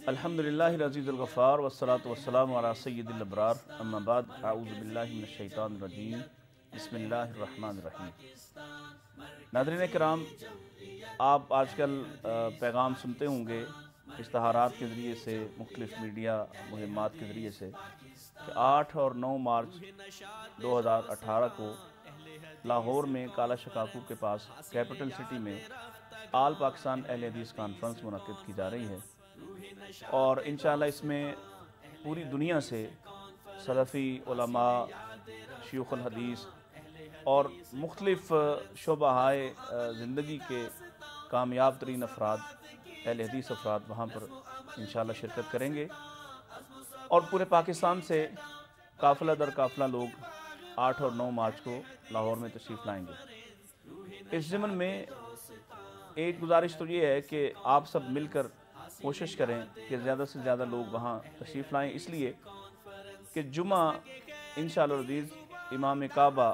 अल्हम्दुलिल्लाहिल अज़ीज़ुल गफ़्फ़ार वस्सलातु वस्सलामु अला सय्यिदिल अबरार अम्मा बाद अऊज़ु बिल्लाहि मिनश शैतानिर रजीम बिस्मिल्लाहिर रहमानिर रहीम। नाज़रीन किराम, आप आजकल पैगाम सुनते होंगे इश्तहारात के ज़रिए से, मुख्तलिफ़ मीडिया मुहिम्मात के ज़रिए से कि 8 और 9 मार्च 2018 को लाहौर में काला शकाकू के पास कैपिटल सिटी में आल पाकिस्तान अहले हदीस कॉन्फ्रेंस मुनक़्क़िद की जा रही है और इंशाअल्लाह इसमें पूरी दुनिया से सलफ़ी उलमा, शयूख़ुल हदीस और मुख्तलिफ़ शोबाहाए ज़िंदगी के कामयाब तरीन अफराद, अहले हदीस अफराद वहाँ पर इंशाअल्लाह शिरकत करेंगे और पूरे पाकिस्तान से काफ़िला दर काफ़िला लोग 8 और 9 मार्च को लाहौर में तशरीफ़ लाएंगे। इस ज़िमन में एक गुजारिश तो ये है कि आप सब मिलकर कोशिश करें कि ज़्यादा से ज़्यादा लोग वहाँ तशरीफ़ लाएँ, इसलिए कि जुमा इंशाअल्लाह अज़ीज़ इमाम काबा,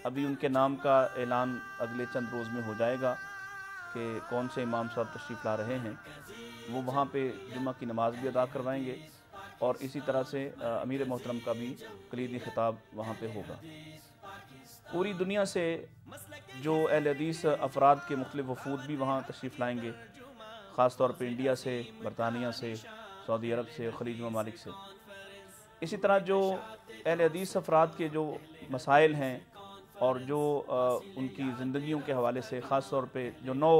अभी उनके नाम का ऐलान अगले चंद रोज़ में हो जाएगा कि कौन से इमाम साहब तशरीफ़ ला रहे हैं। वो वहाँ पे जुमा की नमाज़ भी अदा करवाएंगे और इसी तरह से अमीर मोहतरम का भी कलीदी खिताब वहाँ पे होगा। पूरी दुनिया से जो अहले हदीस अफराद के मुख्तलिफ़ वफ़ूद भी वहाँ तशरीफ़ लाएंगे, ख़ास तौर पे इंडिया से, बरतानिया से, सऊदी अरब से, ख़लीज ममालिक से। इसी तरह जो अहले हदीस अफराद के जो मसाइल हैं और जो उनकी ज़िंदगियों के हवाले से, ख़ास तौर पे जो नौ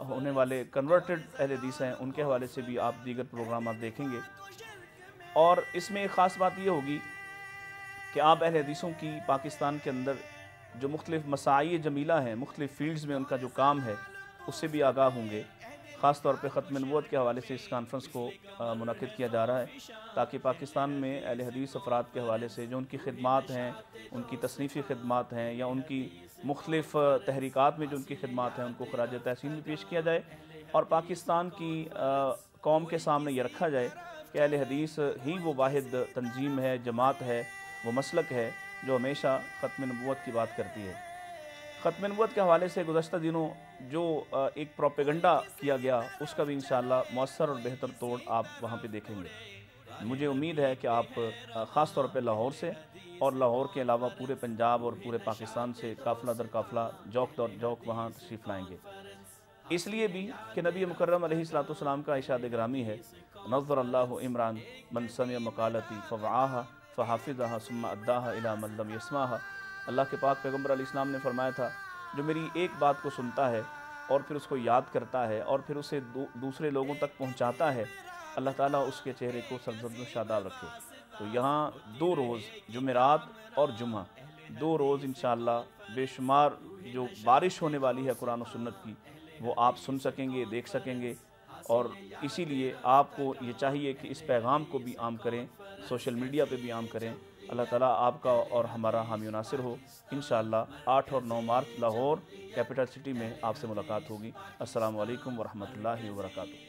होने वाले कन्वर्टेड अहले हदीस हैं, उनके हवाले से भी आप दीगर प्रोग्राम आप देखेंगे। और इसमें एक ख़ास बात ये होगी कि आप अहले हदीसों की पाकिस्तान के अंदर जो मुख्तलिफ़ मसाई जमीला हैं, मुख्तलिफ़ फ़ील्ड्स में उनका जो काम है, उससे भी आगाह होंगे। ख़ास तौर पे ख़त्म नबूवत के हवाले से इस कॉन्फ्रेंस को मुनक़्क़िद किया जा रहा है ताकि पाकिस्तान में अहले हदीस अफराद के हवाले से जो उनकी खिदमात हैं, उनकी तसनीफ़ी खिदमात हैं या उनकी मुख्तलिफ़ तहरीकात में जो उनकी खिदमात हैं, उनको ख़राज तहसीन भी पेश किया जाए और पाकिस्तान की कौम के सामने ये रखा जाए कि अहले हदीस ही वो वाहिद तंजीम है, जमात है, वो मसलक है जो हमेशा ख़त्म नबूवत की बात करती है। ख़त्म नबूवत के हवाले से गुज़श्ता दिनों जो एक प्रोपेगंडा किया गया, उसका भी इंशाअल्लाह मौसर और बेहतर तोड़ आप वहाँ पे देखेंगे। मुझे उम्मीद है कि आप ख़ास तौर पे लाहौर से और लाहौर के अलावा पूरे पंजाब और पूरे पाकिस्तान से काफ़िला दर काफ़िला, जौक दर जौक वहाँ तशरीफ़ लाएँगे। इसलिए भी कि नबी मुकर्रम अलैहिस्सलाम का इरशाद गिरामी है, नज़्ज़रल्लाहु इमरान मन समिअ मक़ालती फ़वआहा फ़हाफ़िज़हा सुम्मा अद्दाहा इला मन लम यस्माहा। अल्लाह के पाक पैगम्बर अलैहिस्सलाम ने फरमाया था, जो मेरी एक बात को सुनता है और फिर उसको याद करता है और फिर उसे दूसरे लोगों तक पहुँचाता है, अल्लाह ताला उसके चेहरे को सरज़द शादाब रखे। तो यहाँ 2 रोज़ जुमेरात और जुमा, 2 रोज़ इंशाअल्लाह बेशुमार जो बारिश होने वाली है कुरान और सुन्नत की, वो आप सुन सकेंगे, देख सकेंगे। और इसीलिए आपको ये चाहिए कि इस पैगाम को भी आम करें, सोशल मीडिया पे भी आम करें। अल्लाह ताला आपका और हमारा हामी व नासिर हो। इंशाअल्लाह 8 और 9 मार्च लाहौर कैपिटल सिटी में आपसे मुलाकात होगी। अस्सलामु अलैकुम व रहमतुल्लाहि व बरकातुहू।